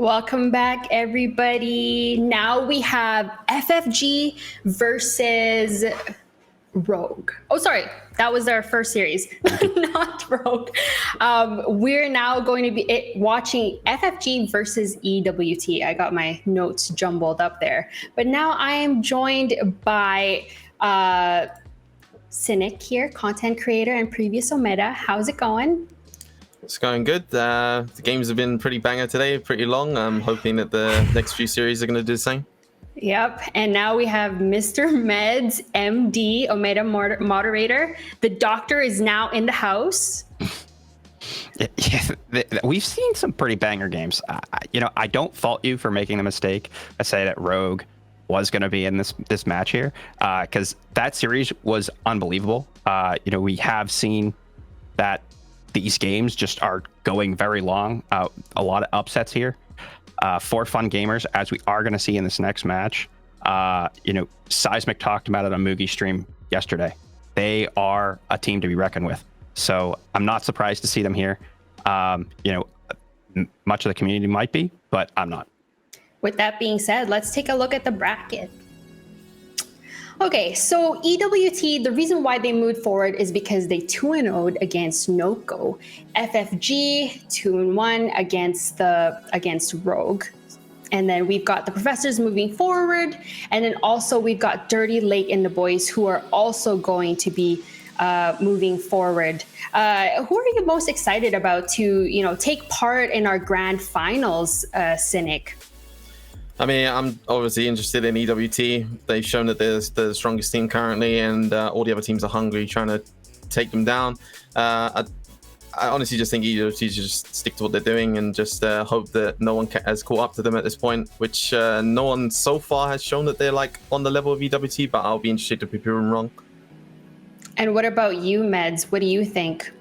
Welcome back, everybody. Now we have FFG versus Rogue. Oh, sorry. That was our first series, not Rogue. We're now going to be watching FFG versus EWT. I got my notes jumbled up there. But now I am joined by Cynic here, content creator and previous Omeda. How's it going? It's going good. The games have been pretty banger today, pretty long. I'm hoping that the next few series are going to do the same. Yep. And now we have Mr. Meds, MD, Omeda moderator. The doctor is now in the house. Yeah, we've seen some pretty banger games. I don't fault you for making the mistake. I say that Rogue was going to be in this match here because that series was unbelievable. We have seen that these games just are going very long. A lot of upsets here. For fun gamers, as we are going to see in this next match. Seismic talked about it on Mugi stream yesterday. They are a team to be reckoned with. So I'm not surprised to see them here. Much of the community might be, but I'm not. With that being said, let's take a look at the bracket. Okay, so EWT, the reason why they moved forward is because they 2-0'd against Noko. FFG 2-1 against Rogue. And then we've got the Professors moving forward. And then also we've got Dirty Lake and the boys who are also going to be moving forward. Who are you most excited about to, take part in our grand finals, Cynic? I mean, I'm obviously interested in EWT. They've shown that they're the strongest team currently, and all the other teams are hungry, trying to take them down. I honestly just think EWT should just stick to what they're doing and just hope that no one has caught up to them at this point, which no one so far has shown that they're on the level of EWT, but I'll be interested to be proven wrong. And what about you, Meds? What do you think?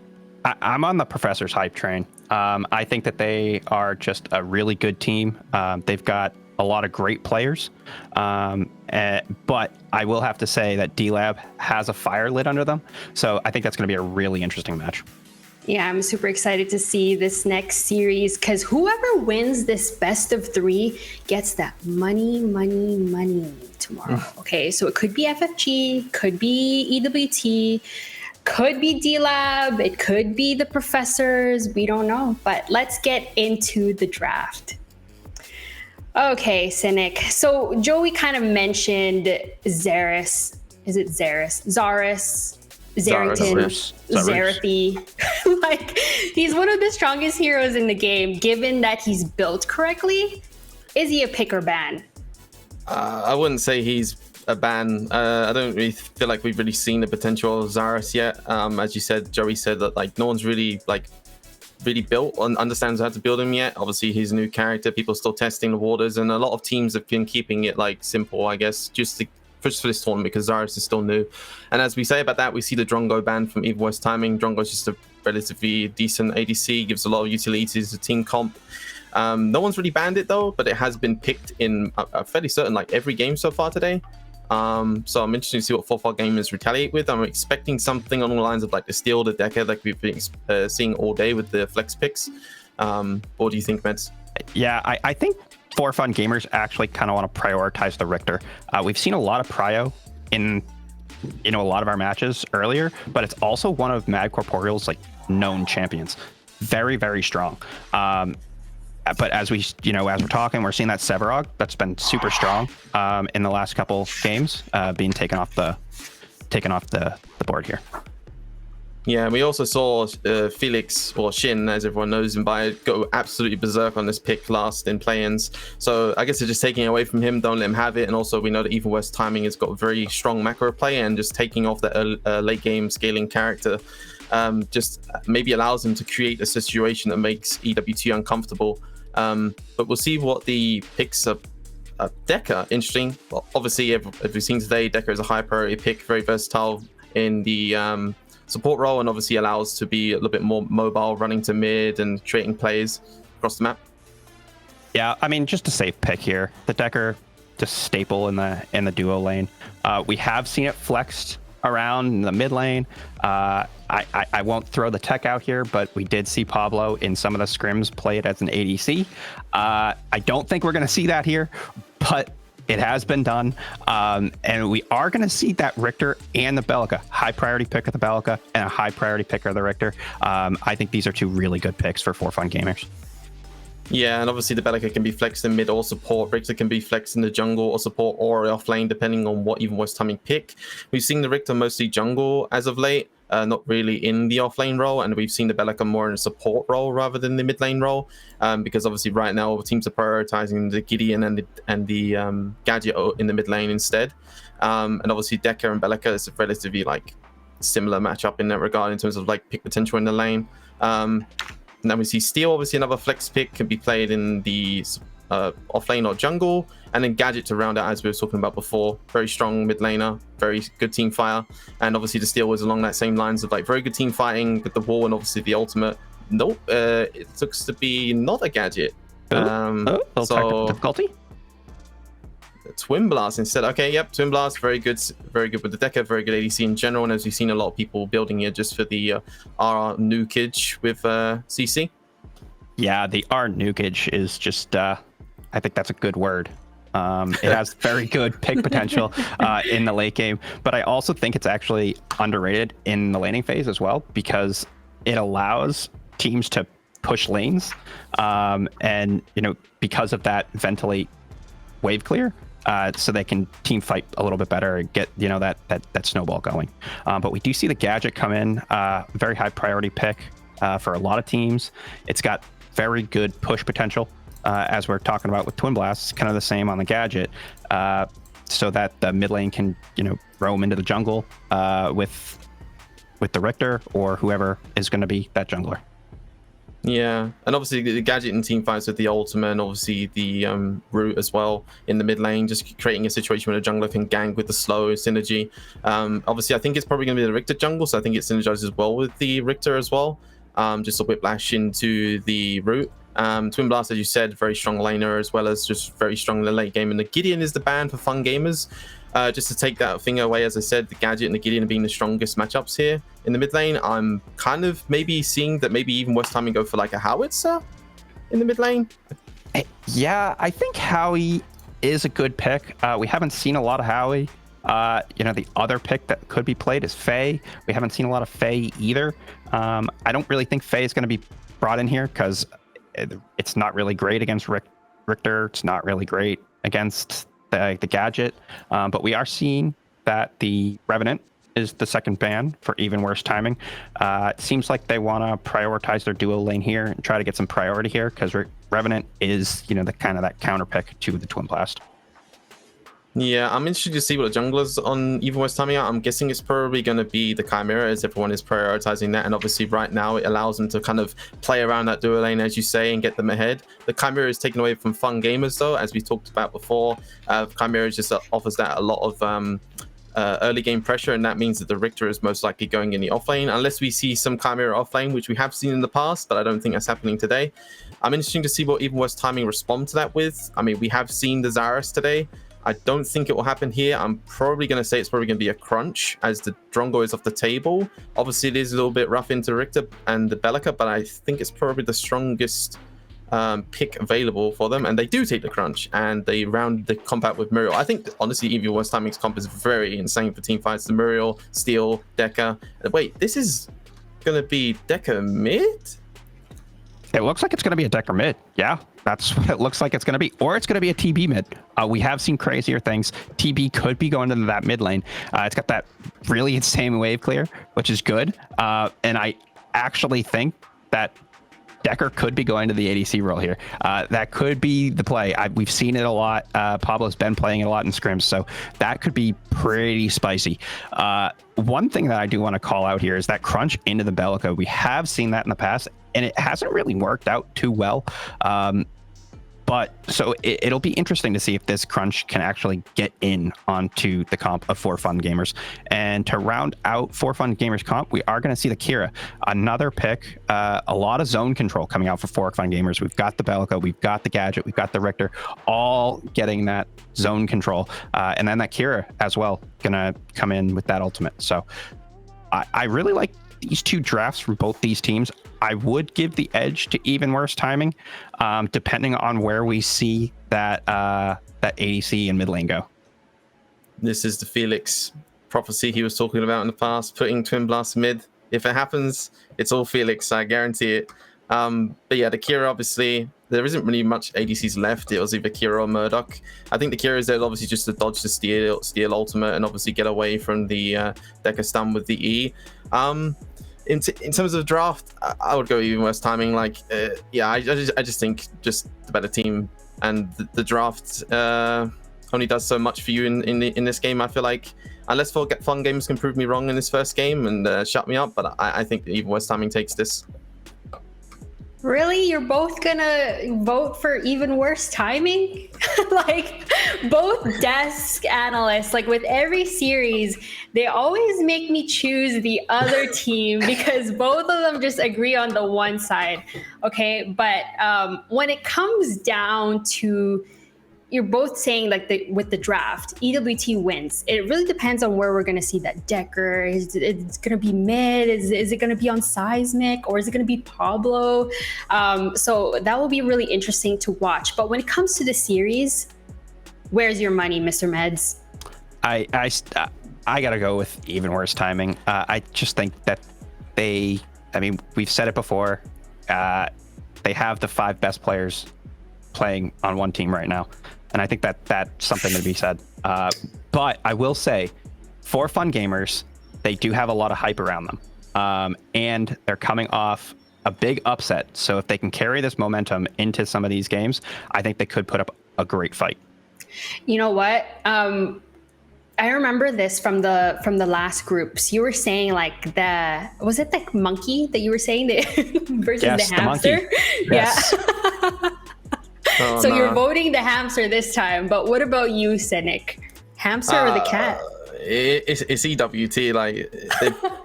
I'm on the Professor's hype train. I think that they are just a really good team. They've got a lot of great players, but I will have to say that D-Lab has a fire lit under them, so I think that's going to be a really interesting match. Yeah, I'm super excited to see this next series because whoever wins this best of 3 gets that money tomorrow. Okay, so it could be FFG, could be EWT, could be D-Lab, it could be the Professors, we don't know, but let's get into the draft. Okay, Cynic. So Joey kind of mentioned Zaris. Is it Zaris? Zarrington. Zarathi. He's one of the strongest heroes in the game, given that he's built correctly. Is he a pick or ban? I wouldn't say he's a ban. I don't really feel like we've really seen the potential of Zaris yet. As you said, Joey said that no one's really built and understands how to build him yet. Obviously, he's a new character. People are still testing the waters, and a lot of teams have been keeping it simple, I guess, just for this tournament because Zaris is still new. And as we say about that, we see the Drongo ban from Evil West Timing. Drongo's just a relatively decent ADC, gives a lot of utility to team comp. No one's really banned it though, but it has been picked in a fairly certain every game so far today. So I'm interested to see what 4-4 gamers retaliate with. I'm expecting something on the lines of the Steel, the Decker, we've been seeing all day with the flex picks. What do you think, Meds? Yeah, I think 4-Fun gamers actually kind of want to prioritize the Richter. We've seen a lot of prio in a lot of our matches earlier, but it's also one of Mad Corporeal's known champions. Very, very strong. But as we're talking, we're seeing that Sevarog that's been super strong in the last couple games being taken off the board here. Yeah, we also saw Felix, or Shin, as everyone knows him by, go absolutely berserk on this pick last in play-ins. So I guess they're just taking it away from him, don't let him have it. And also we know that Evil West Timing has got very strong macro play, and just taking off that late game scaling character just maybe allows him to create a situation that makes EWT uncomfortable. But we'll see what the picks are. Decker, interesting. Well, obviously, as we've seen today, Decker is a high priority pick, very versatile in the support role, and obviously allows to be a little bit more mobile, running to mid and creating plays across the map. Yeah, I mean, just a safe pick here. The Decker, just staple in the duo lane. We have seen it flexed around the mid lane. I won't throw the tech out here, but we did see Pablo in some of the scrims play it as an ADC. I don't think we're going to see that here, but it has been done. And we are going to see that Richter and the Bellica, high priority pick of the Bellica and a high priority pick of the Richter. I think these are two really good picks for For Fun gamers. Yeah, and obviously the Bellica can be flexed in mid or support. Richter can be flexed in the jungle or support or off lane, depending on what even West timing pick. We've seen the Richter mostly jungle as of late, not really in the off lane role, and we've seen the Bellica more in a support role rather than the mid lane role, because obviously right now teams are prioritizing the Gideon and the Gadget in the mid lane instead. And obviously Decker and Bellica is a relatively like similar matchup in that regard in terms of like pick potential in the lane. And then we see Steel, obviously another flex pick, can be played in the off lane or jungle, and then Gadget to round out, as we were talking about before. Very strong mid laner, very good team fire, and obviously the Steel was along that same lines of like very good team fighting with the wall and obviously the ultimate. Nope, it looks to be not a Gadget. So difficulty. Twin Blast instead. Okay, yep, Twin Blast, very good with the Decker, very good ADC in general, and as we've seen a lot of people building here just for the R nukage with CC. Yeah, the R nukage is just, I think that's a good word. It has very good pick potential in the late game, but I also think it's actually underrated in the laning phase as well, because it allows teams to push lanes, and because of that, ventilate wave clear. So they can team fight a little bit better and get that snowball going. But we do see the Gadget come in, very high priority pick for a lot of teams. It's got very good push potential, as we're talking about with Twin Blast. It's kind of the same on the Gadget, so that the mid lane can roam into the jungle with the Richter or whoever is going to be that jungler. Yeah, and obviously the Gadget in team fights with the ultimate, and obviously the root as well in the mid lane, just creating a situation where a jungler can gank with the slow synergy. Obviously I think it's probably going to be the Richter jungle, so I think it synergizes well with the Richter as well. Just a whiplash into the root. Twin Blast, as you said, very strong laner, as well as just very strong in the late game. And the Gideon is the ban for fun gamers. Just to take that thing away, as I said, the Gadget and the Gideon being the strongest matchups here in the mid lane. I'm kind of maybe seeing that maybe even West timing go for like a Howitzer in the mid lane. Yeah, I think Howie is a good pick. We haven't seen a lot of Howie. The other pick that could be played is Faye. We haven't seen a lot of Faye either. I don't really think Faye is going to be brought in here because it's not really great against Richter. It's not really great against the Gadget. But we are seeing that the Revenant is the second ban for even worse timing. It seems like they want to prioritize their duo lane here and try to get some priority here because Revenant is, the kind of that counter pick to the Twin Blast. Yeah, I'm interested to see what the junglers on even worse timing are. I'm guessing it's probably going to be the Chimera, as everyone is prioritizing that. And obviously right now it allows them to kind of play around that duo lane, as you say, and get them ahead. The Chimera is taken away from fun gamers, though, as we talked about before. Chimera just offers that a lot of early game pressure, and that means that the Richter is most likely going in the offlane, unless we see some Chimera offlane, which we have seen in the past, but I don't think that's happening today. I'm interested to see what even worse timing respond to that with. I mean, we have seen the Zarus today. I don't think it will happen here. I'm probably going to say it's probably going to be a crunch as the Drongo is off the table. Obviously, it is a little bit rough into Richter and the Bellica, but I think it's probably the strongest pick available for them. And they do take the crunch and they round the combat with Muriel. I think, honestly, even worse timing's comp is very insane for team fights. The Muriel, Steel, Decker. Wait, this is going to be Decker mid? It looks like it's going to be a Decker mid. Yeah, that's what it looks like it's going to be. Or it's going to be a TB mid. We have seen crazier things. TB could be going into that mid lane. It's got that really insane wave clear, which is good. And I actually think that Decker could be going to the ADC role here. That could be the play. We've seen it a lot. Pablo's been playing it a lot in scrims, so that could be pretty spicy. One thing that I do want to call out here is that crunch into the Bellica. We have seen that in the past, and it hasn't really worked out too well. But But so it'll be interesting to see if this crunch can actually get in onto the comp of For Fun Gamers. And to round out For Fun Gamers comp, we are going to see the Kira, another pick, a lot of zone control coming out for Fun Gamers. We've got the Bellica, we've got the Gadget, we've got the Richter, all getting that zone control. And then that Kira as well, going to come in with that ultimate. So I really like these two drafts from both these teams. I would give the edge to Even Worse Timing, depending on where we see that ADC and mid lane go. This is the Felix prophecy he was talking about in the past, putting Twin Blast mid. If it happens, it's all Felix, I guarantee it. But yeah, the Kira, obviously, there isn't really much ADCs left. It was either Kira or Murdoch. I think the Kira is there obviously just to dodge the steal ultimate and obviously get away from the Deca stun with the E. In terms of draft, I would go Even Worse Timing. Like, yeah, I just think just the better team, and the draft only does so much for you in this game. I feel like unless Fun Games can prove me wrong in this first game and shut me up, but I think Even Worse Timing takes this. Really? You're both gonna vote for Even Worse Timing? Like, both desk analysts, like with every series, they always make me choose the other team because both of them just agree on the one side. Okay, but when it comes down to, you're both saying like with the draft, EWT wins. It really depends on where we're going to see that Decker. Is it's going to be mid? Is it going to be on Seismic, or is it going to be Pablo? So that will be really interesting to watch. But when it comes to the series, where's your money, Mr. Meds? I got to go with Even Worse Timing. I just think that we've said it before. They have the 5 best players playing on one team right now. And I think that that's something to be said. But I will say, For Fun Gamers, they do have a lot of hype around them. And they're coming off a big upset. So if they can carry this momentum into some of these games, I think they could put up a great fight. You know what? I remember this from the last groups. You were saying like was it the monkey that you were saying versus the hamster? Monkey. Yes. Yeah. So you're voting the hamster this time, but what about you, Cynic? Hamster or the cat? It's EWT. Like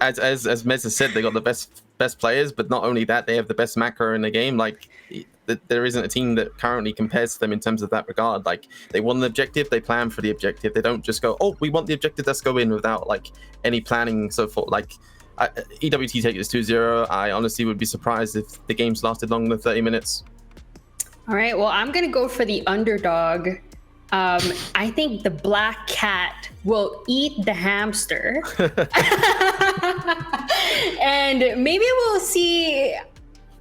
as Mez has said, they got the best players, but not only that, they have the best macro in the game. Like there isn't a team that currently compares to them in terms of that regard. Like they want the objective, they plan for the objective. They don't just go, oh, we want the objective, let's go in without like any planning. So forth. Like EWT take this 2-0. I honestly would be surprised if the games lasted longer than 30 minutes. All right, well, I'm going to go for the underdog. I think the black cat will eat the hamster. And maybe we'll see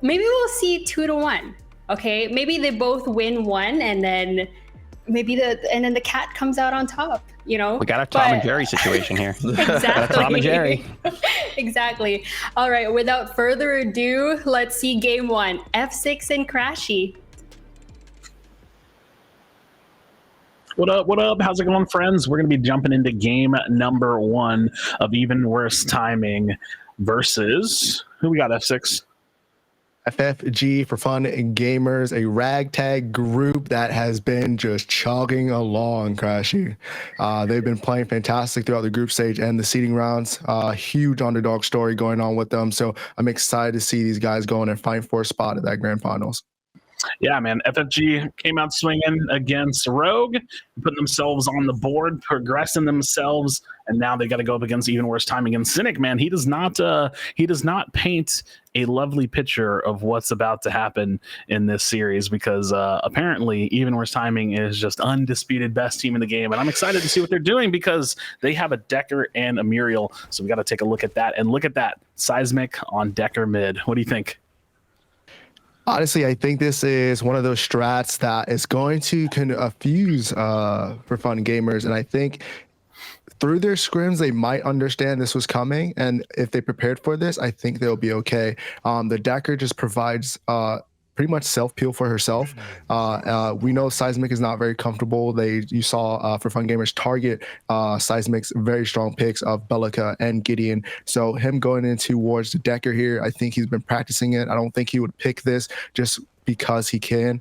2-1. Okay, maybe they both win one, and then the cat comes out on top, you know? We got a Tom and Jerry situation here. Exactly. Tom and Jerry. Exactly. All right, without further ado, let's see game 1. F6 and Crashy. What up? What up? How's it going, friends? We're going to be jumping into game number 1 of Even Worse Timing versus who we got, F6? FFG for Fun and Gamers, a ragtag group that has been just chugging along, Crashy. They've been playing fantastic throughout the group stage and the seeding rounds. Huge underdog story going on with them. So I'm excited to see these guys going and fight for a spot at that grand finals. Yeah, man. FFG came out swinging against Rogue, putting themselves on the board, progressing themselves, and now they got to go up against Even Worse Timing. And Cynic, man, he does not paint a lovely picture of what's about to happen in this series because apparently Even Worse Timing is just undisputed best team in the game. And I'm excited to see what they're doing because they have a Decker and a Muriel. So we got to take a look at that. And look at that, Seismic on Decker mid. What do you think? Honestly, I think this is one of those strats that is going to confuse for Fun Gamers. And I think through their scrims, they might understand this was coming. And if they prepared for this, I think they'll be okay. The Decker just provides pretty much self-peel for herself. We know Seismic is not very comfortable. You saw for Fun Gamers target Seismic's very strong picks of Bellica and Gideon. So him going in towards the Decker here, I think he's been practicing it. I don't think he would pick this just because he can.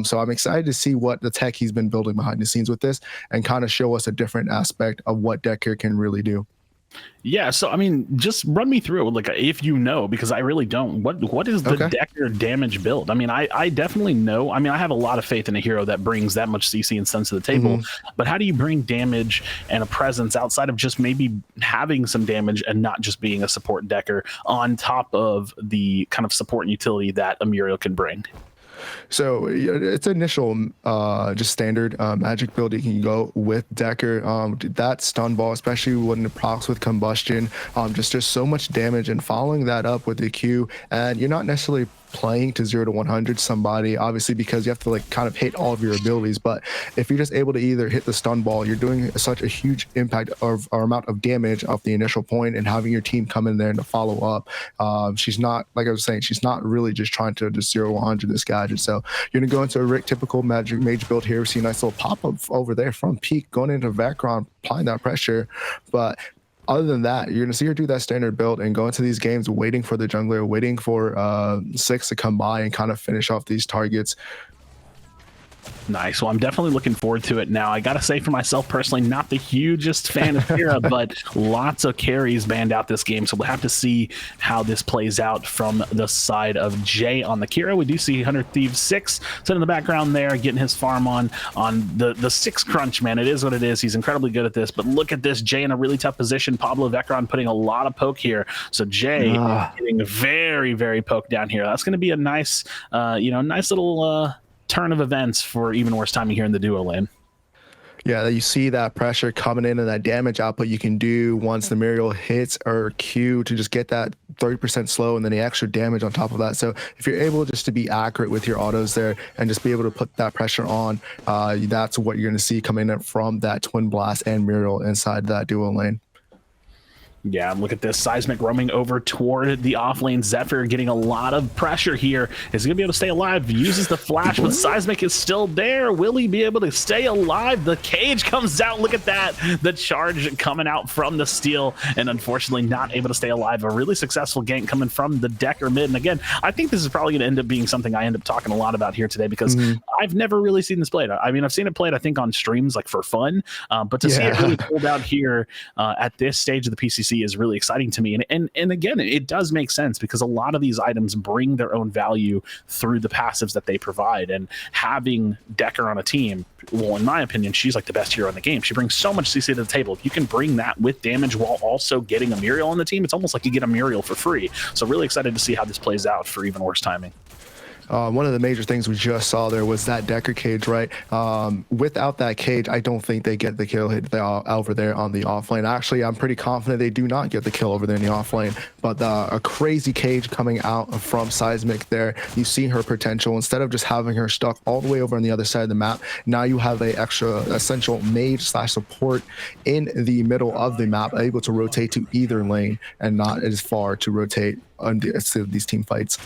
So I'm excited to see what the tech he's been building behind the scenes with this and kind of show us a different aspect of what Decker can really do. Yeah, so I mean, just run me through it, like if you know, because I really don't. What is the Decker damage build? I mean, I definitely know. I mean, I have a lot of faith in a hero that brings that much CC and sense to the table. But how do you bring damage and a presence outside of just maybe having some damage and not just being a support Decker on top of the kind of support and utility that a Muriel can bring? So it's initial just standard magic build. You can go with Decker. That stun ball, especially when it procs with combustion, just so much damage, and following that up with the Q, and you're not necessarily playing to 0 to 100 somebody, obviously, because you have to like kind of hit all of your abilities. But if you're just able to either hit the stun ball, you're doing such a huge impact of or amount of damage off the initial point, and having your team come in there and to follow up. She's not, like I was saying, she's not really just trying to just 0 to 100 this gadget. So you're gonna go into a Rick typical magic mage build here. We see a nice little pop up over there from Peak going into Vacron, applying that pressure. But other than that, you're going to see her do that standard build and go into these games waiting for the jungler, waiting for Six to come by and kind of finish off these targets. Nice. Well, I'm definitely looking forward to it now. I got to say for myself personally, not the hugest fan of Kira, but lots of carries banned out this game. So we'll have to see how this plays out from the side of Jay on the Kira. We do see 100 Thieves 6 sitting in the background there, getting his farm on the 6 crunch, man. It is what it is. He's incredibly good at this. But look at this, Jay in a really tough position. Pablo Vecron putting a lot of poke here. So Jay getting very, very poked down here. That's going to be a nice, nice little turn of events for even worse timing here in the duo lane. Yeah, you see that pressure coming in and that damage output you can do once the Muriel hits or Q to just get that 30% slow and then the extra damage on top of that. So if you're able just to be accurate with your autos there and just be able to put that pressure on, that's what you're going to see coming in from that Twin Blast and Muriel inside that duo lane. Yeah, look at this. Seismic roaming over toward the offlane. Zephyr getting a lot of pressure here. Is he going to be able to stay alive? Uses the flash, but Seismic is still there. Will he be able to stay alive? The cage comes out. Look at that. The charge coming out from the steal, and unfortunately not able to stay alive. A really successful gank coming from the Decker mid. And again, I think this is probably going to end up being something I end up talking a lot about here today because I've never really seen this played. I mean, I've seen it played, I think, on streams like for fun, but to see it really pulled out here at this stage of the PCC is really exciting to me. And again, it does make sense because a lot of these items bring their own value through the passives that they provide. And having Decker on a team, well, in my opinion, she's like the best hero in the game. She brings so much CC to the table. If you can bring that with damage while also getting a Muriel on the team, it's almost like you get a Muriel for free. So really excited to see how this plays out for even worse timing. One of the major things we just saw there was that Decker cage, right? Without that cage, I don't think they get the kill hit over there on the offlane. Actually, I'm pretty confident they do not get the kill over there in the offlane. But a crazy cage coming out from Seismic there. You see her potential. Instead of just having her stuck all the way over on the other side of the map, now you have a extra essential mage / support in the middle of the map, able to rotate to either lane and not as far to rotate on these team fights.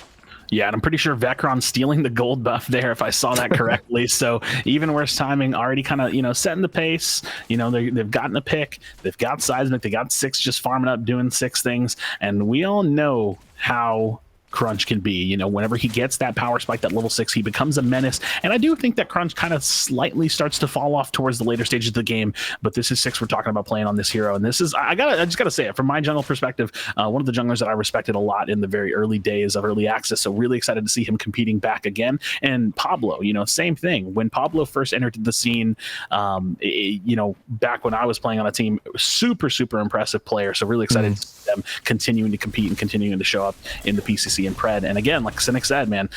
Yeah, and I'm pretty sure Vecron's stealing the gold buff there, if I saw that correctly. So even worse timing, already kind of, setting the pace. They've gotten a pick. They've got Seismic. They got 6 just farming up, doing 6 things. And we all know how Crunch can be. Whenever he gets that power spike, that level 6, he becomes a menace. And I do think that Crunch kind of slightly starts to fall off towards the later stages of the game. But this is 6 we're talking about playing on this hero. And this is, I just gotta say it, from my general perspective, one of the junglers that I respected a lot in the very early days of early access. So really excited to see him competing back again. And Pablo, same thing. When Pablo first entered the scene, back when I was playing on a team, super, super impressive player. So really excited to see them continuing to compete and continuing to show up in the PCC and Pred. And again, like Cynic said, man,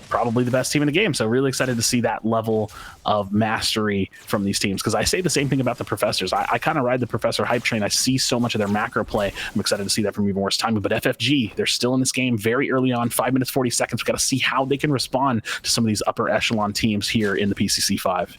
probably the best team in the game. So really excited to see that level of mastery from these teams. Because I say the same thing about the Professors. I kind of ride the Professor hype train. I see so much of their macro play. I'm excited to see that from even worse timing. But FFG, they're still in this game very early on, 5 minutes, 40 seconds. We've got to see how they can respond to some of these upper echelon teams here in the PCC 5.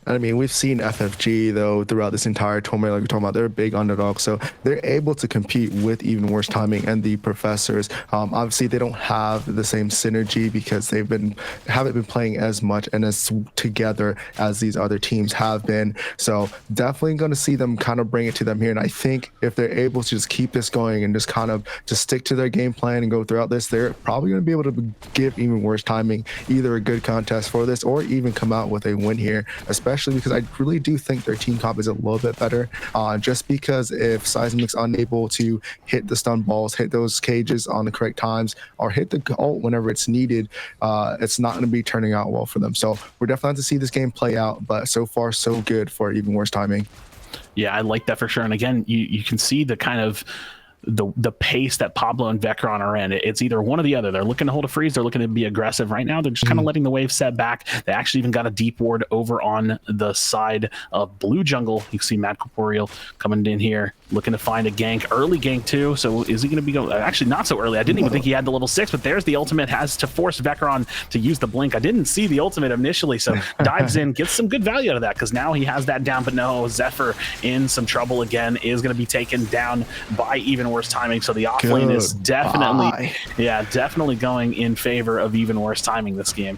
I mean, we've seen FFG though throughout this entire tournament, like we're talking about, they're a big underdog, so they're able to compete with Even Worse Timing and the Professors. Obviously, they don't have the same synergy because haven't been playing as much and as together as these other teams have been. So definitely going to see them kind of bring it to them here. And I think if they're able to just keep this going and just kind of just stick to their game plan and go throughout this, they're probably going to be able to give Even Worse Timing either a good contest for this or even come out with a win here, especially because I really do think their team comp is a little bit better. Just because if Seismic's unable to hit the stun balls, hit those cages on the correct times, or hit the ult whenever it's needed, it's not going to be turning out well for them. So we're definitely going to see this game play out, but so far so good for Even Worse Timing. Yeah, I like that for sure. And again, you can see the kind of the pace that Pablo and Vecron are in. It's either one or the other. They're looking to hold a freeze. They're looking to be aggressive. Right now, they're just kind of letting the wave set back. They actually even got a deep ward over on the side of blue jungle. You can see Mad Corporeal coming in here, looking to find a gank. Early gank too. So is he going to be going? Actually, not so early. I didn't even think he had the level 6, but there's the ultimate. Has to force Vecron to use the blink. I didn't see the ultimate initially, so dives in, gets some good value out of that because now he has that down. But no, Zephyr in some trouble again, is going to be taken down by Even Worse Timing. So the off lane is definitely going in favor of Even Worse Timing this game.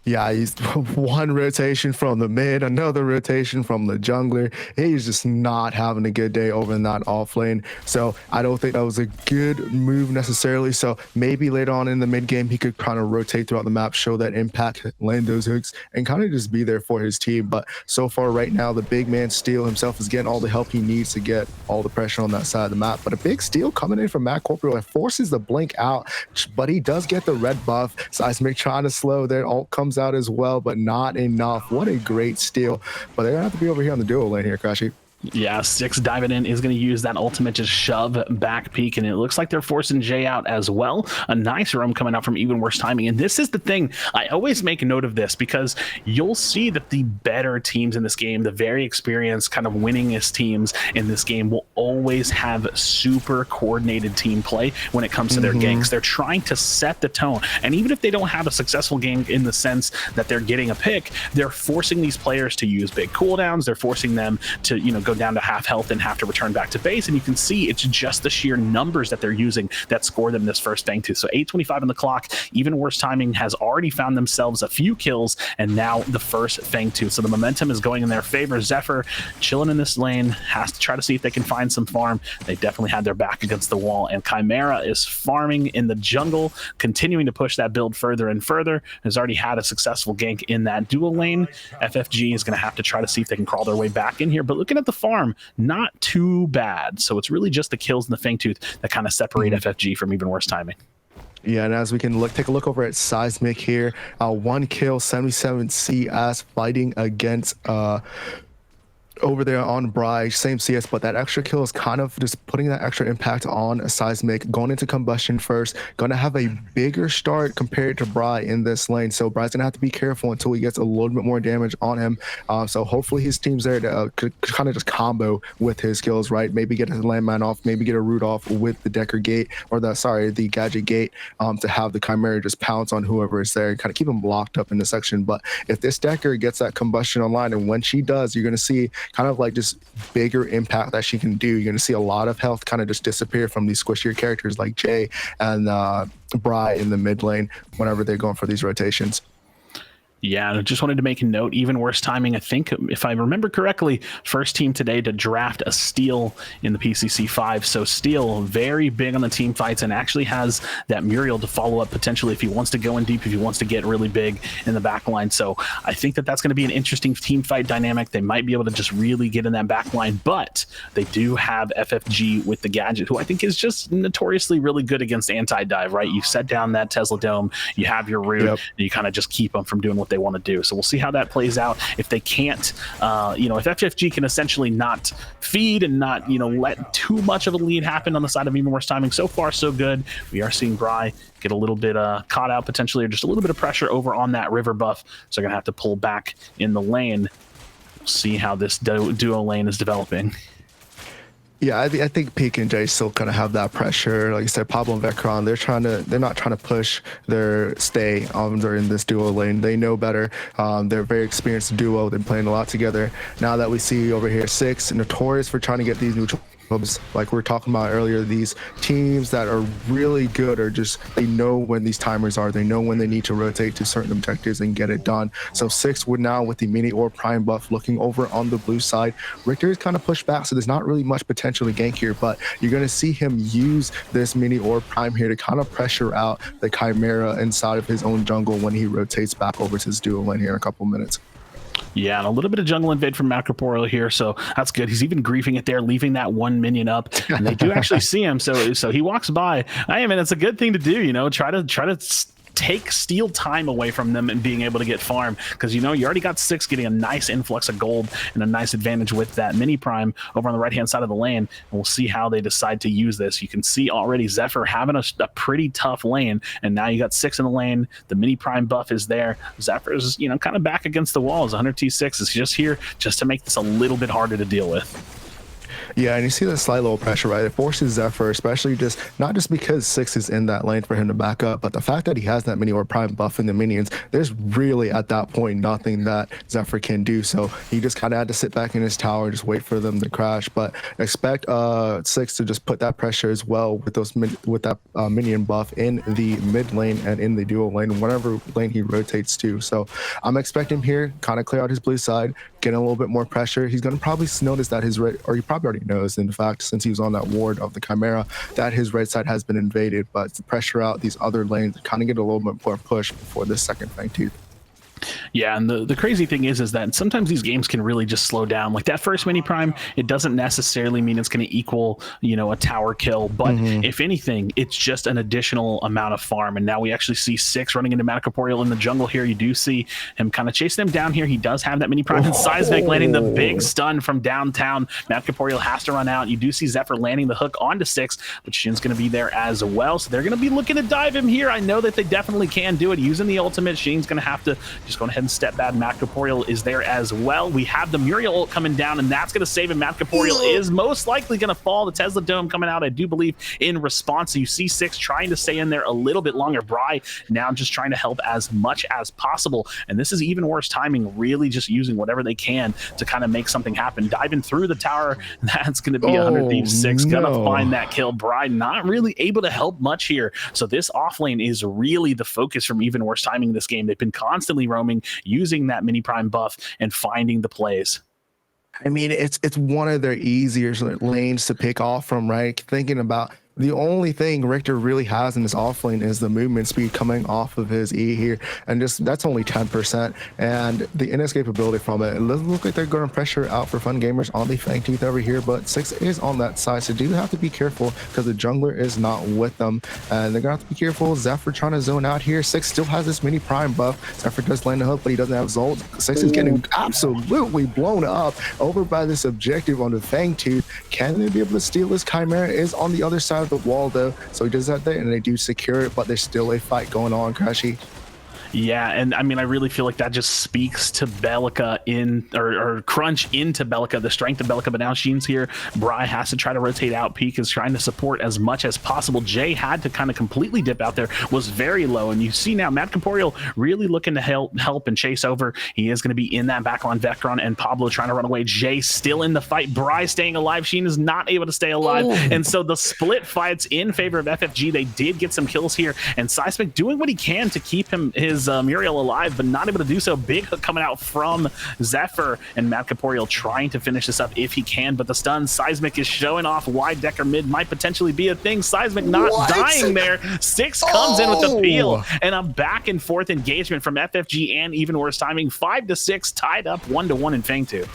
Yeah, he's one rotation from the mid, another rotation from the jungler. He's just not having a good day over in that off lane. So I don't think that was a good move necessarily. So maybe later on in the mid game, he could kind of rotate throughout the map, show that impact, land those hooks, and kind of just be there for his team. But so far right now, the big man Steel himself is getting all the help he needs to get all the pressure on that side of the map. But a big steal coming in from Matt Corporeal. It forces the blink out, but he does get the red buff. Seismic trying to slow. Their ult comes out as well, but not enough. What a great steal. But they're gonna have to be over here on the duo lane here, Crashy. Yeah, Six diving in is going to use that ultimate to shove back peek, and it looks like they're forcing Jay out as well. A nice roam coming out from Even Worse Timing, and this is the thing. I always make a note of this because you'll see that the better teams in this game, the very experienced kind of winningest teams in this game, will always have super coordinated team play when it comes to their ganks. They're trying to set the tone, and even if they don't have a successful gank in the sense that they're getting a pick, they're forcing these players to use big cooldowns. They're forcing them to, go down to half health and have to return back to base. And you can see it's just the sheer numbers that they're using that score them this first Fang Tooth. So 8:25 on the clock. Even Worse Timing has already found themselves a few kills and now the first Fang Tooth. So the momentum is going in their favor. Zephyr chilling in this lane, has to try to see if they can find some farm. They definitely had their back against the wall, and Chimera is farming in the jungle, continuing to push that build further and further. Has already had a successful gank in that dual lane. FFG is going to have to try to see if they can crawl their way back in here, but looking at the farm, not too bad. So it's really just the kills and the Fang Tooth that kind of separate FFG from Even Worse Timing. Yeah, and as we can take a look over at Seismic here, 1 kill, 77 CS, fighting against over there on Bri, same CS, but that extra kill is kind of just putting that extra impact on a Seismic, going into combustion first, going to have a bigger start compared to Bri in this lane. So Bri's going to have to be careful until he gets a little bit more damage on him. So hopefully his team's there to kind of just combo with his skills, right? Maybe get a landmine off, maybe get a root off with the Decker gate, or the Gadget gate, to have the Chimera just pounce on whoever is there and kind of keep him locked up in the section. But if this Decker gets that combustion online, and when she does, you're going to see kind of like just bigger impact that she can do. You're going to see a lot of health kind of just disappear from these squishier characters like Jay and Bri in the mid lane whenever they're going for these rotations. Yeah, I just wanted to make a note. Even Worse Timing, I think, if I remember correctly, first team today to draft a Steel in the PCC 5. So Steel, very big on the team fights, and actually has that Muriel to follow up potentially if he wants to go in deep, if he wants to get really big in the back line. So I think that that's going to be an interesting team fight dynamic. They might be able to just really get in that back line, but they do have FFG with the Gadget, who I think is just notoriously really good against anti-dive, right? You set down that Tesla Dome, you have your root, and you kind of just keep them from doing what they want to do. So we'll see how that plays out. If they can't, if FFG can essentially not feed and not, let too much of a lead happen on the side of Even Worse Timing, so far so good. We are seeing Bri get a little bit caught out potentially, or just a little bit of pressure over on that river buff. So they're going to have to pull back in the lane. We'll see how this duo lane is developing. Yeah, I think Peak and Jay still kind of have that pressure. Like you said, Pablo and Vecron, they're not trying to push their stay. They're in this duo lane. They know better. They're a very experienced duo. They're playing a lot together. Now that we see over here, Six, notorious for trying to get these neutral hubs, like we were talking about earlier, these teams that are really good are just, they know when these timers are, they know when they need to rotate to certain objectives and get it done. So Six would now, with the mini or prime buff looking over on the blue side, Richter is kind of pushed back, so there's not really much potential to gank here, but you're going to see him use this mini or prime here to kind of pressure out the Chimera inside of his own jungle when he rotates back over to his duo lane here in a couple minutes. Yeah, and a little bit of jungle invade from Macroporeal here, so that's good. He's even griefing it there, leaving that one minion up, and they do actually see him. So he walks by. I mean, it's a good thing to do, you know. Try to steal time away from them and being able to get farm, because you know you already got Six getting a nice influx of gold and a nice advantage with that mini prime over on the right hand side of the lane, and we'll see how they decide to use this. You can see already Zephyr having a pretty tough lane, and now you got Six in the lane. The mini prime buff is there. Zephyr's, you know, kind of back against the walls. 100T6 is just here just to make this a little bit harder to deal with. Yeah, and you see that slight little pressure, right? It forces Zephyr, especially just not just because Six is in that lane for him to back up, but the fact that he has that mini or prime buff in the minions, there's really at that point nothing that Zephyr can do. So he just kind of had to sit back in his tower, just wait for them to crash. But expect Six to just put that pressure as well with those that minion buff in the mid lane and in the dual lane, whatever lane he rotates to. So I'm expecting him here, kind of clear out his blue side, getting a little bit more pressure. He's going to probably notice that his red, or he probably already knows, in fact, since he was on that ward of the Chimera, that his right side has been invaded, but to pressure out these other lanes, kind of get a little bit more push before this second Fangtooth. Yeah, and the crazy thing is that sometimes these games can really just slow down. Like that first mini prime, it doesn't necessarily mean it's going to equal, you know, a tower kill, but if anything, it's just an additional amount of farm. And now we actually see Six running into Macroporeal in the jungle here. You do see him kind of chasing them down here. He does have that mini prime, and Seismic landing the big stun from downtown. Macroporeal has to run out. You do see Zephyr landing the hook onto Six, but Shin's going to be there as well. So they're going to be looking to dive him here. I know that they definitely can do it using the ultimate. Shin's going to have to just go ahead and step back. Macroporeal is there as well. We have the Muriel ult coming down, and that's going to save him. Macroporeal is most likely going to fall. The Tesla Dome coming out, I do believe, in response. So you see Six trying to stay in there a little bit longer. Bry now just trying to help as much as possible. And this is even worse timing, really just using whatever they can to kind of make something happen. Diving through the tower, that's going to be 100 Thieves 6. Gonna find that kill. Bry not really able to help much here. So this off lane is really the focus from even worse timing this game. They've been constantly roaming, using that mini prime buff and finding the plays. I mean, it's one of their easier lanes to pick off from, right? Thinking about the only thing Richter really has in his offlane is the movement speed coming off of his E here, and just that's only 10%, and the inescapability from it. It doesn't look like they're going to pressure out for Fun Gamers on the Fangtooth over here, but Six is on that side, so do have to be careful because the jungler is not with them, and they're going to have to be careful. Zephyr trying to zone out here. Six still has this mini prime buff. Zephyr does land a hook, but he doesn't have Zolt. Six is getting absolutely blown up over by this objective on the Fangtooth. Can they be able to steal this? Chimera is on the other side of the wall though, so he does that there, and they do secure it, but there's still a fight going on, Crashy. Yeah, and I mean, I really feel like that just speaks to Bellica or Crunch into Bellica, the strength of Bellica, but now Sheen's here. Bry has to try to rotate out. Peak is trying to support as much as possible. Jay had to kind of completely dip out there, was very low, and you see now Macroporeal really looking to help and chase over. He is going to be in that backline. Vectron and Pablo trying to run away. Jay still in the fight. Bry staying alive. Sheen is not able to stay alive, and so the split fights in favor of FFG. They did get some kills here, and Seismic doing what he can to keep his Muriel alive, but not able to do so. Big hook coming out from Zephyr, and Macroporeal trying to finish this up if he can, but the stun. Seismic is showing off why Decker mid might potentially be a thing. Seismic not dying there. Six comes in with the peel, and a back and forth engagement from FFG, and even worse timing. 5-6 tied up 1-1 in Fangtooth.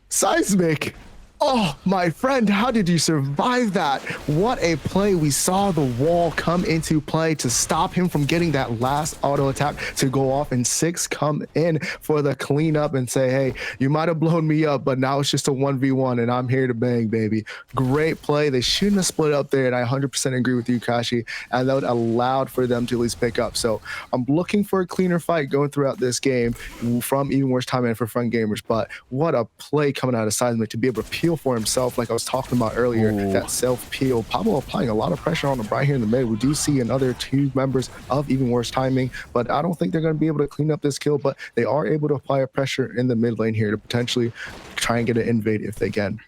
Seismic. Oh, my friend, how did you survive that? What a play. We saw the wall come into play to stop him from getting that last auto attack to go off, and Six come in for the cleanup and say, hey, you might have blown me up, but now it's just a 1v1 and I'm here to bang, baby. Great play. They shouldn't have split up there, and I 100% agree with you, Kashi, and that would allowed for them to at least pick up. So I'm looking for a cleaner fight going throughout this game from Even Worse Time and for Fun Gamers, but what a play coming out of Seismic to be able to peel peel for himself, like I was talking about earlier. Ooh. That self-peel. Pablo applying a lot of pressure on the Bri here in the mid. We do see another 2 members of Even Worse Timing, but I don't think they're going to be able to clean up this kill, but they are able to apply a pressure in the mid lane here to potentially try and get an invade if they can.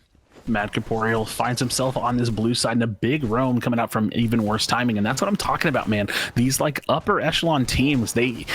Mad Corporeal finds himself on this blue side, and a big roam coming out from Even Worse Timing, and that's what I'm talking about, man. These like upper echelon teams, they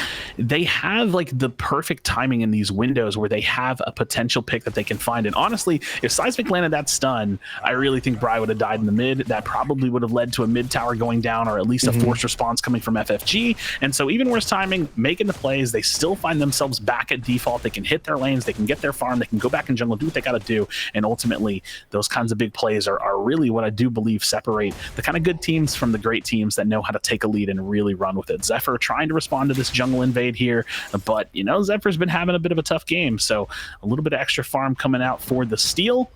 have like the perfect timing in these windows where they have a potential pick that they can find. And honestly, if Seismic landed that stun, I really think Bri would have died in the mid. That probably would have led to a mid tower going down, or at least a forced response coming from FFG. And so Even Worse Timing making the plays, they still find themselves back at default. They can hit their lanes, they can get their farm, they can go back in jungle, do what they got to do, and ultimately those kinds of big plays are really what I do believe separate the kind of good teams from the great teams that know how to take a lead and really run with it. Zephyr trying to respond to this jungle invade here, but you know, Zephyr's been having a bit of a tough game, so a little bit of extra farm coming out for the steal,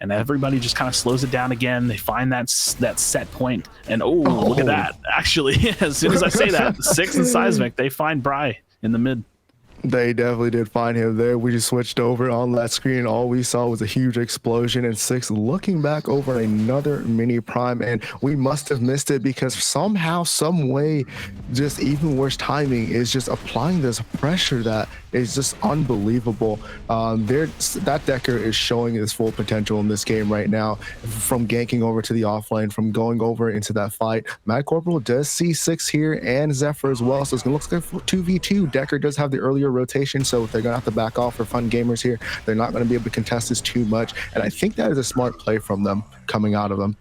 and everybody just kind of slows it down again. They find that set point, and look at that. Actually, as soon as I say that, 6 and Seismic, they find Bri in the mid. They definitely did find him there. We just switched over on that screen. All we saw was a huge explosion, and 6 looking back over another mini prime, and we must have missed it because somehow, some way, just Even Worse Timing is just applying this pressure that is just unbelievable. That Decker is showing his full potential in this game right now, from ganking over to the offlane, from going over into that fight. Mad Corporal does see 6 here and Zephyr as well, so it's going to look like 2v2. Decker does have the earlier rotation, so they're going to have to back off for fun gamers here. They're not going to be able to contest this too much, and I think that is a smart play from them coming out of them.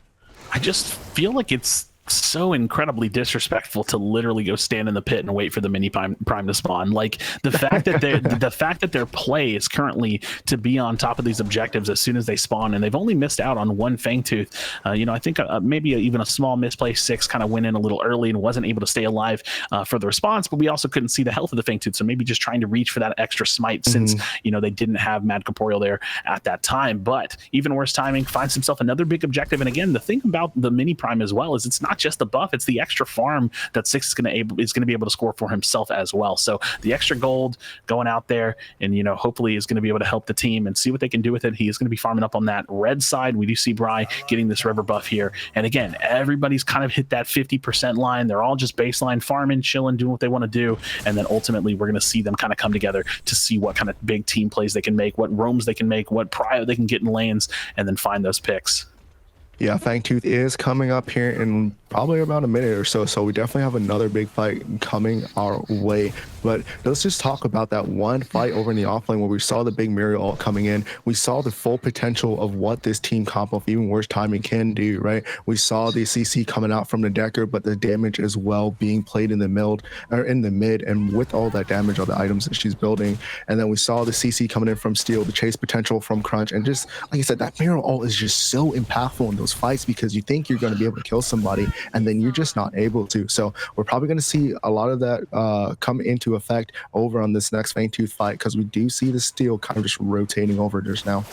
I just feel like it's so incredibly disrespectful to literally go stand in the pit and wait for the mini prime to spawn. Like the fact that their play is currently to be on top of these objectives as soon as they spawn, and they've only missed out on one Fangtooth. I think maybe even a small misplay. 6 kind of went in a little early and wasn't able to stay alive for the response, but we also couldn't see the health of the Fangtooth, so maybe just trying to reach for that extra smite since they didn't have Mad Corporeal there at that time. But Even Worse Timing finds himself another big objective, and again, the thing about the mini prime as well is it's not just the buff, it's the extra farm that 6 is going to be able to score for himself as well. So the extra gold going out there, and hopefully is going to be able to help the team and see what they can do with it. He is going to be farming up on that red side. We do see Bri getting this river buff here, and again, everybody's kind of hit that 50% line. They're all just baseline farming, chilling, doing what they want to do, and then ultimately we're going to see them kind of come together to see what kind of big team plays they can make, what roams they can make, what prio they can get in lanes, and then find those picks. Yeah, Fangtooth is coming up here in probably about a minute or so, so we definitely have another big fight coming our way. But let's just talk about that one fight over in the offlane where we saw the big Muriel ult coming in. We saw the full potential of what this team comp of Even Worse Timing can do, right? We saw the CC coming out from the Decker, but the damage as well being played in the mid, and with all that damage, all the items that she's building. And then we saw the CC coming in from Steel, the chase potential from Crunch, and just like I said, that Muriel ult is just so impactful in those fights because you think you're going to be able to kill somebody and then you're just not able to. So we're probably going to see a lot of that come into effect over on this next Fangtooth fight, because we do see the Steel kind of just rotating over just now.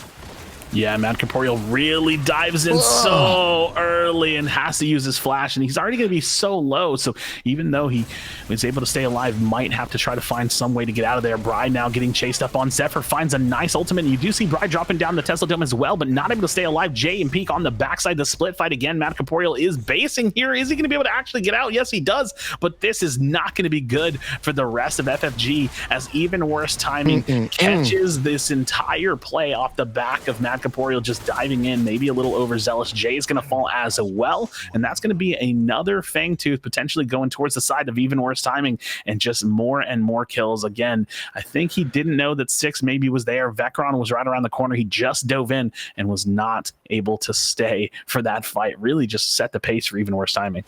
Yeah, Mad Corporeal really dives in so early and has to use his flash, and he's already going to be so low. So even though he was able to stay alive, might have to try to find some way to get out of there. Bri now getting chased up on. Zephyr finds a nice ultimate, and you do see Bri dropping down the Tesla Dome as well, but not able to stay alive. Jay and Peak on the backside. The split fight again. Mad Corporeal is basing here. Is he going to be able to actually get out? Yes, he does, but this is not going to be good for the rest of FFG, as Even Worse Timing catches this entire play off the back of Mad Corporeal just diving in, maybe a little overzealous. Jay is going to fall as well, and that's going to be another Fangtooth potentially going towards the side of Even Worse Timing, and just more and more kills. Again, I think he didn't know that 6 maybe was there. Vecron was right around the corner. He just dove in and was not able to stay for that fight. Really just set the pace for Even Worse Timing.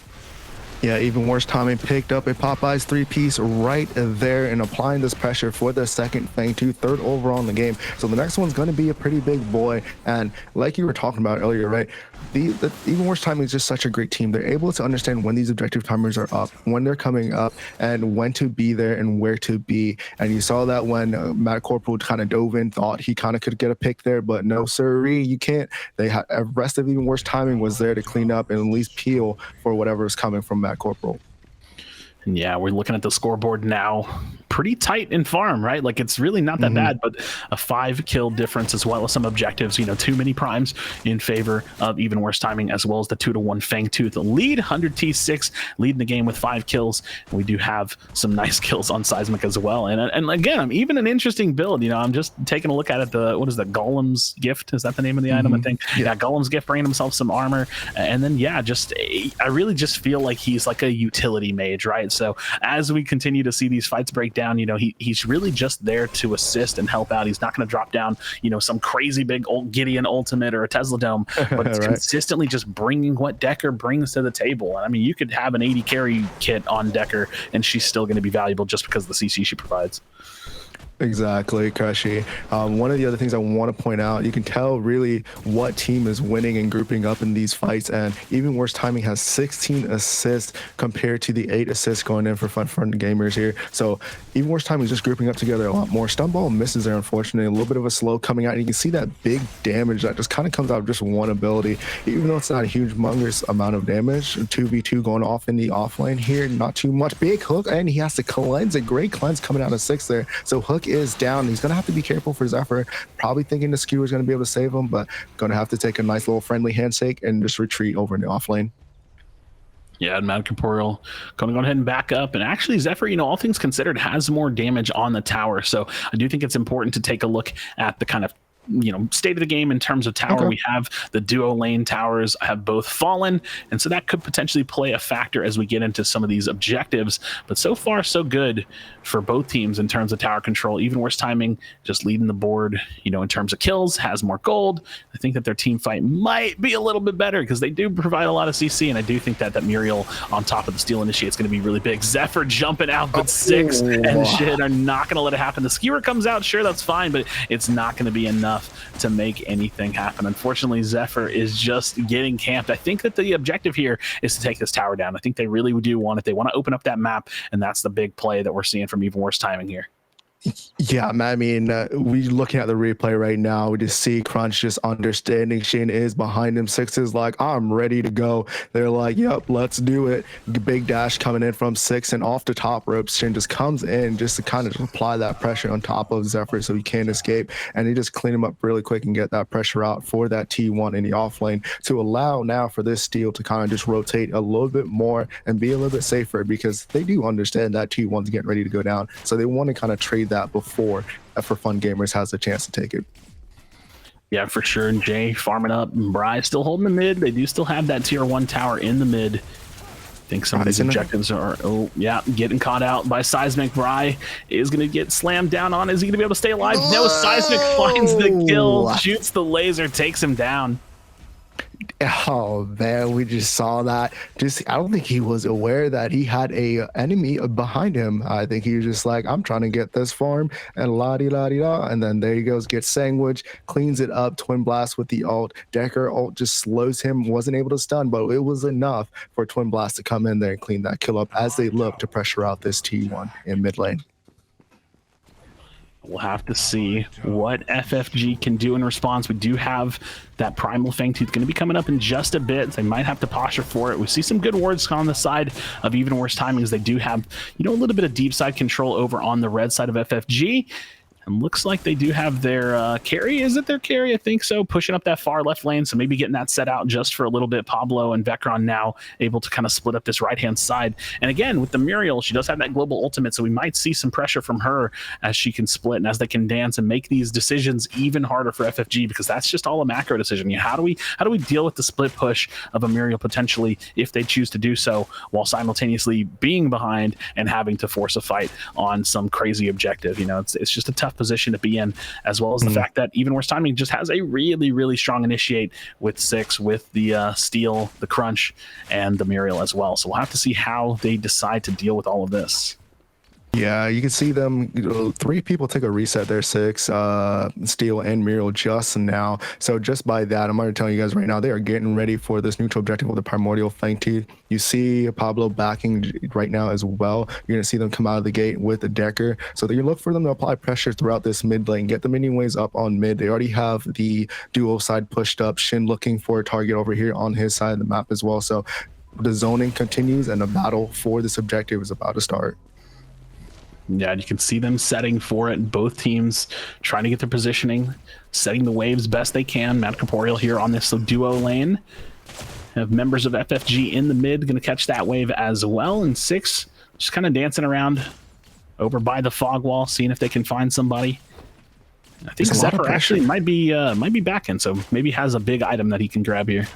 Yeah, Even Worse Timing picked up a Popeyes 3-piece right there and applying this pressure for the second Fangtooth, third overall in the game. So the next one's going to be a pretty big boy. And like you were talking about earlier, right? The Even Worse Timing is just such a great team. They're able to understand when these objective timers are up, when they're coming up, and when to be there and where to be. And you saw that when Mad Corporal kind of dove in, thought he kind of could get a pick there, but no sirree, you can't. The rest of Even Worse Timing was there to clean up and at least peel for whatever is coming from Mad Corporal. Yeah, we're looking at the scoreboard now. pretty tight in farm, right? Like it's really not that bad, but a 5 kill difference as well as some objectives, you know, too many primes in favor of even worse timing, as well as the 2-1 Fangtooth lead. 100T6 leading the game with 5 kills. And we do have some nice kills on Seismic as well. And again, even an interesting build, you know, I'm just taking a look at it. What is the Golem's Gift? Is that the name of the item? I think. Yeah, Golem's Gift, bringing himself some armor. And then, yeah, I really just feel like he's like a utility mage, right? So as we continue to see these fights break down, you know, he's really just there to assist and help out. He's not going to drop down, you know, some crazy big old Gideon ultimate or a Tesla Dome, but it's consistently just bringing what Decker brings to the table. I mean, you could have an 80 carry kit on Decker and she's still going to be valuable just because of the CC she provides. Exactly, Kashi. One of the other things I want to point out, you can tell really what team is winning and grouping up in these fights, and even worse timing has 16 assists compared to the 8 assists going in for Fun Gamers here. So even worse timing is just grouping up together a lot more. Stunball misses there, unfortunately. A little bit of a slow coming out, and you can see that big damage that just kind of comes out of just one ability. Even though it's not a humongous amount of damage, 2v2 going off in the offlane here, not too much. Big hook, and he has to cleanse. A great cleanse coming out of 6 there. So hook is down. He's going to have to be careful for Zephyr. Probably thinking the skewer is going to be able to save him, but going to have to take a nice little friendly handshake and just retreat over in the off lane. Yeah, and Mad Corporeal going to go ahead and back up. And actually, Zephyr, you know, all things considered, has more damage on the tower. So I do think it's important to take a look at the kind of, you know, state of the game in terms of tower. We have the duo lane towers have both fallen, and so that could potentially play a factor as we get into some of these objectives. But so far so good for both teams in terms of tower control. Even worse timing, just leading the board, you know, in terms of kills, has more gold. I think that their team fight might be a little bit better because they do provide a lot of CC, and I do think that Muriel on top of the Steel Initiate is going to be really big. Zephyr jumping out, but 6 and shit are not going to let it happen. The skewer comes out, sure, that's fine, but it's not going to be enough to make anything happen. Unfortunately, Zephyr is just getting camped. I think that the objective here is to take this tower down. I think they really do want it. They want to open up that map, and that's the big play that we're seeing from even worse timing here. Yeah, man, I mean, we looking at the replay right now. We just see Crunch just understanding Shin is behind him. 6 is like, I'm ready to go. They're like, yep, let's do it. Big dash coming in from 6, and off the top ropes, Shin just comes in just to kind of apply that pressure on top of Zephyr so he can't escape. And they just clean him up really quick and get that pressure out for that T1 in the off lane to allow now for this Steel to kind of just rotate a little bit more and be a little bit safer, because they do understand that T1's getting ready to go down. So they want to kind of trade that before For Fun Gamers has a chance to take it. Yeah, for sure. And Jay farming up, and Bry still holding the mid. They do still have that tier 1 tower in the mid. I think some of these objectives are, getting caught out by Seismic. Bry is going to get slammed down on. Is he going to be able to stay alive? No, Seismic finds the kill, shoots the laser, takes him down. Oh man, we just saw that. I don't think he was aware that he had a enemy behind him. I think he was just like, I'm trying to get this farm, and la-di-la-di-da, and then there he goes, gets sandwiched, cleans it up, twin blast with the ult. Decker ult just slows him, wasn't able to stun, but it was enough for twin blast to come in there and clean that kill up as they look to pressure out this T1 in mid lane. We'll have to see what FFG can do in response. We do have that Primal Fangtooth going to be coming up in just a bit. They might have to posture for it. We see some good wards on the side of even worse timings. They do have, a little bit of deep side control over on the red side of FFG. And looks like they do have their carry. Is it their carry? I think so. Pushing up that far left lane. So maybe getting that set out just for a little bit. Pablo and Vecron now able to kind of split up this right-hand side. And again, with the Muriel, she does have that global ultimate. So we might see some pressure from her as she can split and as they can dance and make these decisions even harder for FFG, because that's just all a macro decision. How do we deal with the split push of a Muriel potentially if they choose to do so while simultaneously being behind and having to force a fight on some crazy objective? It's just a tough position to be in, as well as the fact that even worse timing just has a really, really strong initiate with 6, with the Steel, the Crunch, and the Muriel as well. So we'll have to see how they decide to deal with all of this. Yeah, you can see them, 3 people take a reset there, 6, Steel and Muriel just now. So just by that, I'm going to tell you guys right now, they are getting ready for this neutral objective with the Primordial Fangtooth. You see Pablo backing right now as well. You're going to see them come out of the gate with the Decker. So you look for them to apply pressure throughout this mid lane, get the minion waves up on mid. They already have the duo side pushed up. Shin looking for a target over here on his side of the map as well. So the zoning continues and the battle for this objective is about to start. Yeah, you can see them setting for it. Both teams trying to get their positioning, setting the waves best they can. Mad Corporeal here on this duo lane. Have members of FFG in the mid, going to catch that wave as well. And 6 just kind of dancing around over by the fog wall, seeing if they can find somebody. I think Zephyr actually might be backing, so maybe has a big item that he can grab here.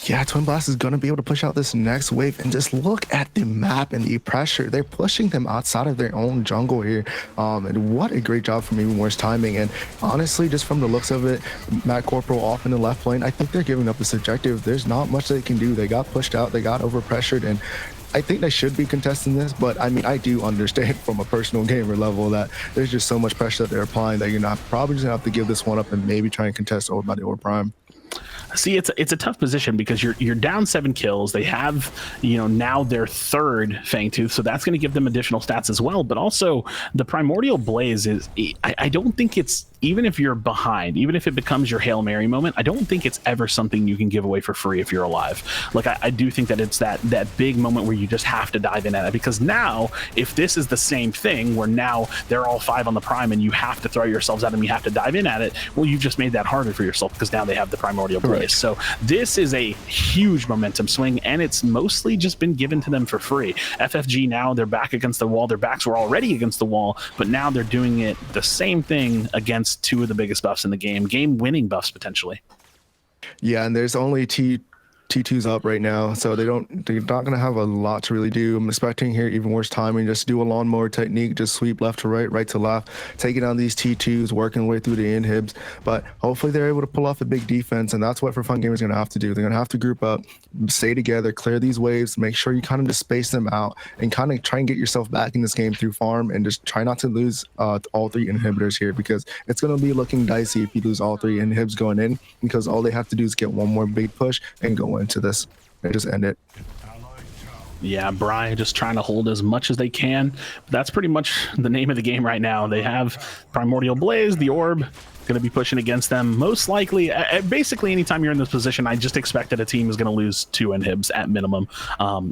Yeah, Twin Blast is going to be able to push out this next wave, and just look at the map and the pressure. They're pushing them outside of their own jungle here. And what a great job from Even Worse timing. And honestly, just from the looks of it, Matt Corporal off in the left lane, I think they're giving up this objective. There's not much they can do. They got pushed out, they got overpressured, and I think they should be contesting this, but I mean, I do understand from a personal gamer level that there's just so much pressure that they're applying that you're not probably just gonna have to give this one up and maybe try and contest Orb by the Orb Prime. See, it's a tough position because you're down 7 kills. They have, now their 3rd Fangtooth, so that's going to give them additional stats as well. But also, the Primordial Blaze is, I don't think it's, even if you're behind, even if it becomes your Hail Mary moment, I don't think it's ever something you can give away for free if you're alive. Like, I do think that it's that big moment where you just have to dive in at it, because now, if this is the same thing, where now they're all 5 on the Prime and you have to throw yourselves at them, you have to dive in at it, well, you've just made that harder for yourself because now they have the Primordial Blaze. Right. So this is a huge momentum swing, and it's mostly just been given to them for free. FFG now, they're back against the wall. Their backs were already against the wall, but now they're doing it the same thing against 2 of the biggest buffs in the game-winning buffs potentially. Yeah, and there's only T2's up right now, so they're not going to have a lot to really do. I'm expecting here Even Worse timing, just do a lawnmower technique, just sweep left to right, right to left, taking down these T2s, working their way through the inhibs, but hopefully they're able to pull off a big defense, and that's what For Fun Gamers are going to have to do. They're going to have to group up, stay together, clear these waves, make sure you kind of just space them out, and kind of try and get yourself back in this game through farm, and just try not to lose all 3 inhibitors here, because it's going to be looking dicey if you lose all 3 inhibs going in, because all they have to do is get one more big push and go into this and just end it. Yeah, Bri just trying to hold as much as they can. But that's pretty much the name of the game right now. They have Primordial Blaze, the Orb, going to be pushing against them. Most likely, basically anytime you're in this position, I just expect that a team is going to lose 2 inhibs at minimum.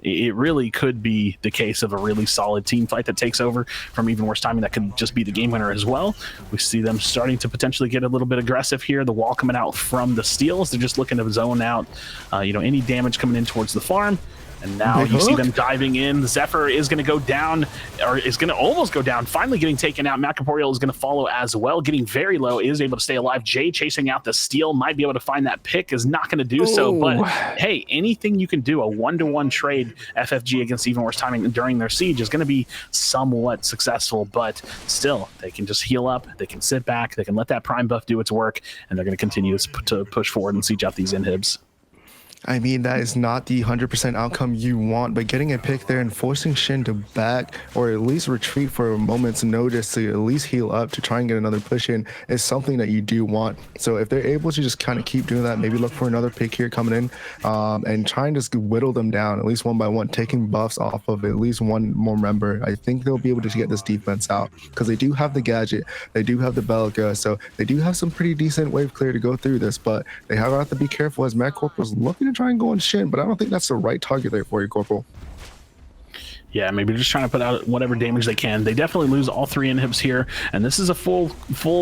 It really could be the case of a really solid team fight that takes over from Even Worse timing. That could just be the game winner as well. We see them starting to potentially get a little bit aggressive here. The wall coming out from the steals. They're just looking to zone out, any damage coming in towards the farm. And now you see them diving in. Zephyr is going to go down, or is going to almost go down, finally getting taken out. Matt Corporeal is going to follow as well, getting very low, is able to stay alive. Jay chasing out the steal, might be able to find that pick, is not going to do so. But hey, anything you can do, a 1-to-1 trade FFG against Even Worse timing during their siege is going to be somewhat successful. But still, they can just heal up, they can sit back, they can let that prime buff do its work, and they're going to continue to push forward and siege out these inhibs. I mean, that is not the 100% outcome you want, but getting a pick there and forcing Shin to back or at least retreat for a moment's notice to at least heal up to try and get another push in is something that you do want. So if they're able to just kind of keep doing that, maybe look for another pick here coming in and try and just whittle them down at least one by one, taking buffs off of at least one more member. I think they'll be able to get this defense out because they do have the gadget, they do have the Belka, so they do have some pretty decent wave clear to go through this, but they have to be careful as Matt Corporal's looking to try and go on Shin, but I don't think that's the right target there for you, Corporal. Yeah, maybe just trying to put out whatever damage they can. They definitely lose all 3 inhibs here, and this is a full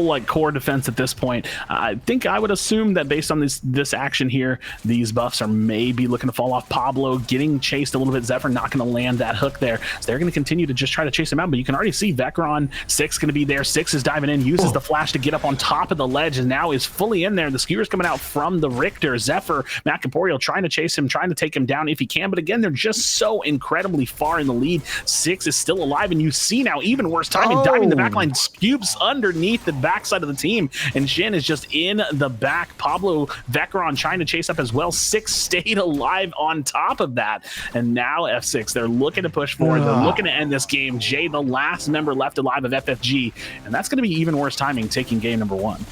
like core defense at this point. I think I would assume that based on this action here, these buffs are maybe looking to fall off. Pablo getting chased a little bit. Zephyr not going to land that hook there, so they're going to continue to just try to chase him out. But you can already see Vecron 6 going to be there. 6 is diving in, uses the flash to get up on top of the ledge, and now is fully in there. The skewers coming out from the Richter. Zephyr, Matt Corporeal trying to chase him, trying to take him down if he can, but again, they're just so incredibly far in the lead. 6 is still alive, and you see now Even Worse timing, diving the backline, scoops underneath the backside of the team, and Shin is just in the back. Pablo, Vecron trying to chase up as well. 6 stayed alive on top of that, and now F6, they're looking to push forward. They're looking to end this game. Jay, the last member left alive of FFG, and that's going to be Even Worse timing taking game number 1.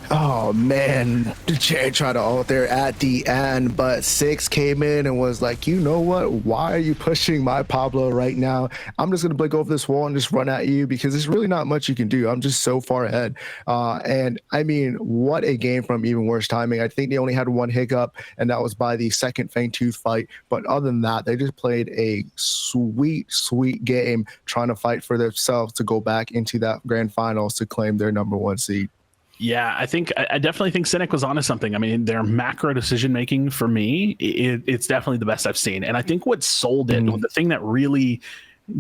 Oh man, Jay tried to ult there at the end, but Six came in and was like, you know what? Why are you pushing my Pablo right now? I'm just gonna blink over this wall and just run at you because there's really not much you can do. I'm just so far ahead. And I mean, what a game from Even Worse Timing. I think they only had one hiccup, and that was by the second Fangtooth fight. But other than that, they just played a sweet, sweet game trying to fight for themselves to go back into that grand finals to claim their #1 seed. Yeah, I definitely think Cynic was onto something. I mean, their macro decision making for me, it's definitely the best I've seen. And I think what sold it, the thing that really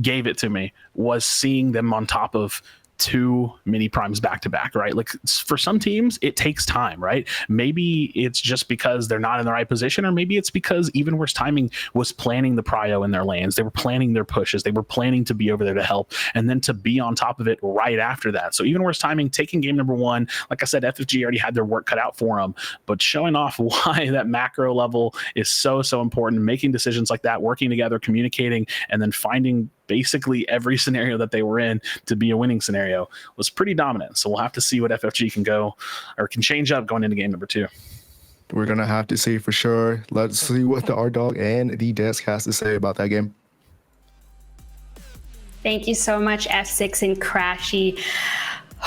gave it to me, was seeing them on top of 2 mini primes back to back, right? Like for some teams, it takes time, right? Maybe it's just because they're not in the right position, or maybe it's because Even Worse Timing was planning the prio in their lanes. They were planning their pushes. They were planning to be over there to help, and then to be on top of it right after that. So Even Worse Timing taking game #1. Like I said, FFG already had their work cut out for them, but showing off why that macro level is so important, making decisions like that, working together, communicating, and then finding basically every scenario that they were in to be a winning scenario was pretty dominant. So we'll have to see what FFG can go or can change up going into game #2. We're going to have to see for sure. Let's see what the R-Dog and the desk has to say about that game. Thank you so much, F6 and Crashy.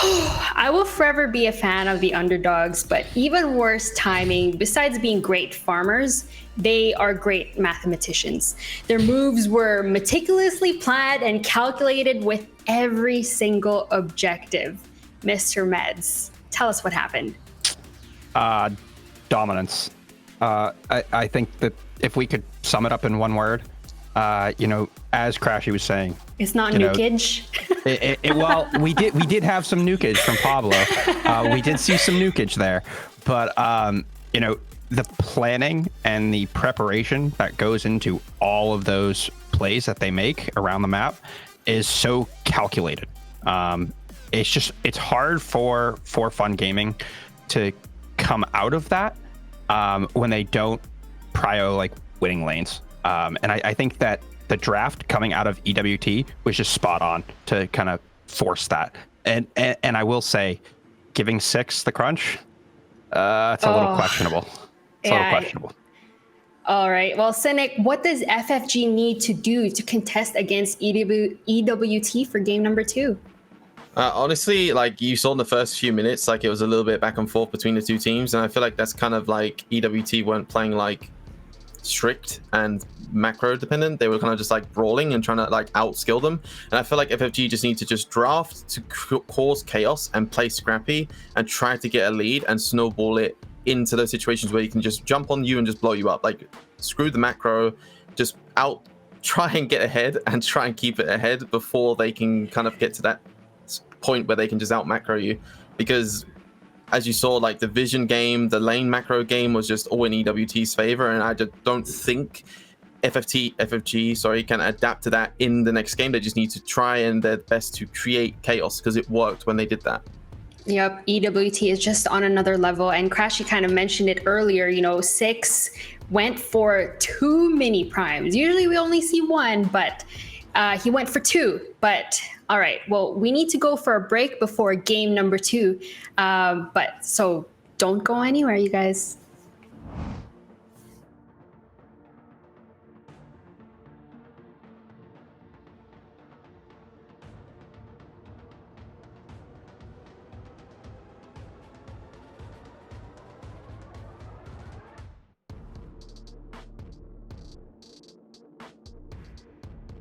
I will forever be a fan of the underdogs, but Even Worse Timing, besides being great farmers, they are great mathematicians. Their moves were meticulously planned and calculated with every single objective. Mr. Meds, tell us what happened. Dominance. I think that if we could sum it up in one word, as Crashy was saying, it's not nukage. Well, we did have some nukage from Pablo. We did see some nukage there, but the planning and the preparation that goes into all of those plays that they make around the map is so calculated. It's hard for fun gaming to come out of that when they don't prio like winning lanes. And I think that the draft coming out of EWT was just spot on to kind of force that. And I will say, giving Six the crunch, it's a little questionable. It's a little questionable. All right. Well, Cynic, what does FFG need to do to contest against EWT for game #2? Honestly, like you saw in the first few minutes, like it was a little bit back and forth between the two teams, and I feel like that's kind of like EWT weren't playing like strict and macro dependent. They were kind of just like brawling and trying to like outskill them. And I feel like FFG just need to just draft to cause chaos and play scrappy and try to get a lead and snowball it into those situations where you can just jump on you and just blow you up. Like screw the macro, just try and get ahead and try and keep it ahead before they can kind of get to that point where they can just out macro you. Because as you saw, like the vision game, the lane macro game was just all in EWT's favor, and I just don't think FFG can adapt to that in the next game. They just need to try and their best to create chaos, because it worked when they did that. Yep, EWT is just on another level, and Crashy kind of mentioned it earlier. Six went for 2 mini primes. Usually we only see 1, but he went for 2. But all right, well, we need to go for a break before game #2. But so don't go anywhere, you guys.